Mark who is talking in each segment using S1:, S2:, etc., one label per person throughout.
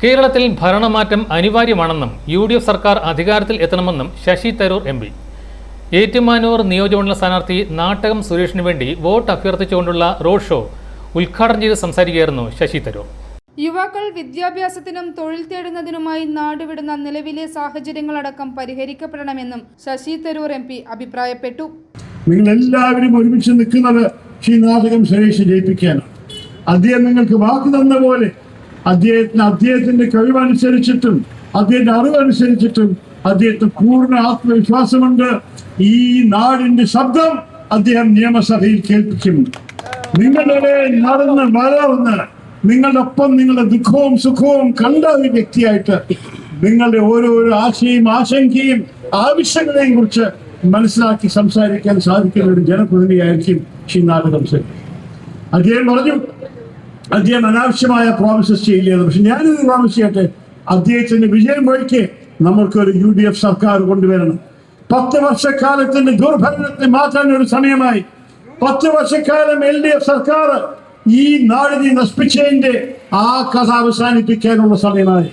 S1: കേരളത്തിൽ ഭരണമാറ്റം അനിവാര്യമാണെന്നും UDF സർക്കാർ അധികാരത്തിൽ എത്തണമെന്നും ശശി തരൂർ MP. ഏറ്റുമാനൂർ നിയോജകമണ്ഡലം സ്ഥാനാർത്ഥി നാട്ടകം സുരേഷിന് വേണ്ടി വോട്ട് അഭ്യർത്ഥിച്ചുകൊണ്ടുള്ള റോഡ് ഷോ ഉദ്ഘാടനം ചെയ്ത് സംസാരിക്കുകയായിരുന്നു ശശി തരൂർ.
S2: യുവാക്കൾ വിദ്യാഭ്യാസത്തിനും തൊഴിൽ തേടുന്നതിനുമായി നാടുവിടുന്ന നിലവിലെ സാഹചര്യങ്ങളടക്കം പരിഹരിക്കപ്പെടണമെന്നും ശശി തരൂർ MP അഭിപ്രായപ്പെട്ടു.
S3: നിങ്ങൾ എല്ലാവരും ഒരുമിച്ച് നിൽക്കുന്നത് ശ്രീ നാട്ടകം സുരേഷ് ജയിപ്പിക്കാനാണ്. അദ്ദേഹം നിങ്ങൾക്ക് വാക്ക് തന്ന പോലെ അദ്ദേഹത്തിന്റെ കഴിവനുസരിച്ചിട്ടും അദ്ദേഹത്തിന്റെ അറിവനുസരിച്ചിട്ടും അദ്ദേഹത്തിന് പൂർണ്ണ ആത്മവിശ്വാസമുണ്ട്. ഈ നാടിന്റെ ശബ്ദം അദ്ദേഹം നിയമസഭയിൽ കേൾപ്പിക്കും. നിങ്ങളുടെ നടന്ന് വളർന്ന് നിങ്ങളുടെ ഒപ്പം നിങ്ങളുടെ ദുഃഖവും സുഖവും കണ്ട ഒരു വ്യക്തിയായിട്ട് നിങ്ങളുടെ ഓരോരോ ആശയും ആശങ്കയും ആവശ്യങ്ങളെയും കുറിച്ച് മനസ്സിലാക്കി സംസാരിക്കാൻ സാധിക്കുന്ന ഒരു ജനപ്രതിനിധിയായിരിക്കും ശ്രീ നാട്ടകം സുരേഷ്. അദ്ദേഹം പറഞ്ഞു അദ്ദേഹം അനാവശ്യമായ പ്രോമിസസ് ചെയ്യില്ല. പക്ഷെ ഞാനിത് പ്രോമിസ് ചെയ്യട്ടെ, അദ്ദേഹത്തിന്റെ വിജയം വഴിക്ക് നമ്മൾക്കൊരു UDF സർക്കാർ കൊണ്ടുവരണം. 10 വർഷക്കാലത്തിന്റെ ദുർഭരണത്തെ മാറ്റാൻ ഒരു സമയമായി. 10 വർഷക്കാലം LDF സർക്കാർ ഈ നാടിനെ നശിപ്പിച്ചതിന്റെ ആ കഥ അവസാനിപ്പിക്കാനുള്ള സമയമായി.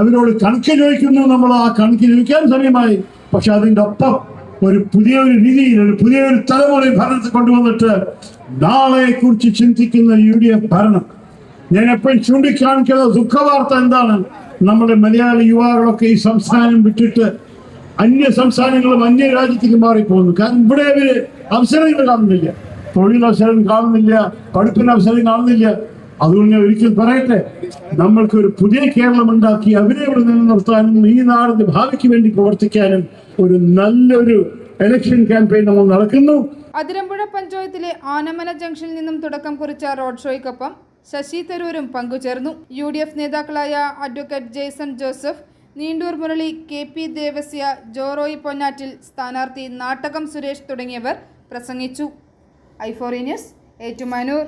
S3: അവരോട് കണക്ക് ചോദിക്കുന്നു, നമ്മൾ ആ കണക്ക് ചോദിക്കാൻ സമയമായി. പക്ഷെ അതിൻ്റെ ഒപ്പം ഒരു പുതിയൊരു രീതിയിൽ ഒരു പുതിയൊരു തലമുറ ഭരണത്തിൽ കൊണ്ടുവന്നിട്ട് നാളെ കുറിച്ച് ചിന്തിക്കുന്ന UDF ഭരണം. ഞാൻ എപ്പോഴും ചൂണ്ടിക്കാണിക്കുന്ന ദുഃഖവാർത്ത എന്താണ്? നമ്മുടെ മലയാളി യുവാക്കളൊക്കെ ഈ സംസ്ഥാനം വിട്ടിട്ട് അന്യ സംസ്ഥാനങ്ങളും അന്യ രാജ്യത്തേക്ക് മാറിപ്പോകുന്നു. കാരണം ഇവിടെ അവര് അവസരങ്ങൾ കാണുന്നില്ല, തൊഴിലവസരം കാണുന്നില്ല, പഠിപ്പിന് അവസരം കാണുന്നില്ല. അതുകൊണ്ട് ഞാൻ ഒരിക്കൽ പറയട്ടെ, നമ്മൾക്കൊരു പുതിയ കേരളം ഉണ്ടാക്കി അവരെ ഇവിടെ നിലനിർത്താനും ഈ നാടിന്റെ ഭാവിക്ക് വേണ്ടി പ്രവർത്തിക്കാനും ഒരു നല്ലൊരു ഇലക്ഷൻ ക്യാമ്പയിൻ നമ്മൾ നടക്കുന്നു.
S2: അതിരമ്പുഴ പഞ്ചായത്തിലെ ആനമല ജംഗ്ഷനിൽ നിന്നും തുടക്കം കുറിച്ച റോഡ് ഷോയ്ക്കൊപ്പം ശശി തരൂരും പങ്കുചേർന്നു. UDF നേതാക്കളായ അഡ്വക്കേറ്റ് ജെയ്സൺ ജോസഫ്, നീണ്ടൂർ മുരളി, KP ദേവസ്യ, ജോറോയി പൊന്നാറ്റിൽ, സ്ഥാനാർത്ഥി നാട്ടകം സുരേഷ് തുടങ്ങിയവർ പ്രസംഗിച്ചു. i4 news, Ettumanoor.